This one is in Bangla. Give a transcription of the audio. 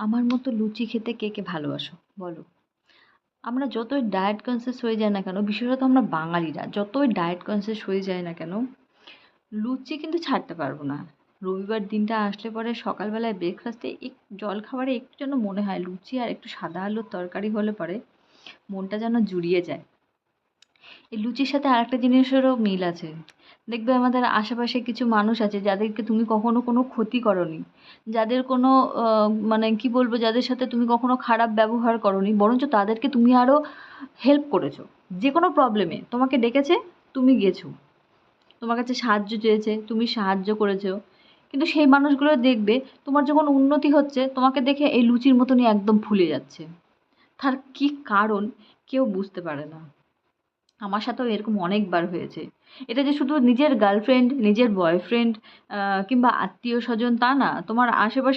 আমার মতো লুচি খেতে কে কে ভালোবাসো বলো? আমরা যতই ডায়েট কনসিয়াস হয়ে যাই না কেন, বিশেষত আমরা বাঙালিরা যতই ডায়েট কনসিয়াস হয়ে যায় না কেন, লুচি কিন্তু ছাড়তে পারবো না। রবিবার দিনটা আসলে পরে সকালবেলায় ব্রেকফাস্টে জলখাবারে একটু যেন মনে হয় লুচি আর একটু সাদা আলুর তরকারি হলে পরে মনটা যেন জুড়িয়ে যায়। এই লুচির সাথে আরেকটা জিনিসেরও মিল আছে। দেখবে আমাদের আশেপাশে কিছু মানুষ আছে যাদেরকে তুমি কখনো কোনো ক্ষতি করোনি, যাদের কোনো মানে কি বলবো, যাদের সাথে তুমি কখনো খারাপ ব্যবহার করোনি, বরঞ্চ তাদেরকে তুমি আরও হেল্প করেছো। যে কোনো প্রবলেমে তোমাকে ডেকেছে, তুমি গেছো, তোমার কাছে সাহায্য চেয়েছে, তুমি সাহায্য করেছো। কিন্তু সেই মানুষগুলো দেখবে তোমার যখন উন্নতি হচ্ছে, তোমাকে দেখে এই লুচির মতনই একদম ফুলে যাচ্ছে। তার কি কারণ কেউ বুঝতে পারে না। আমার সাথেও এরকম অনেকবার হয়েছে। এটা যে শুধু নিজের গার্লফ্রেন্ড, নিজের বয়ফ্রেন্ড কিংবা আত্মীয়-স্বজন তা না। তোমার আশেপাশে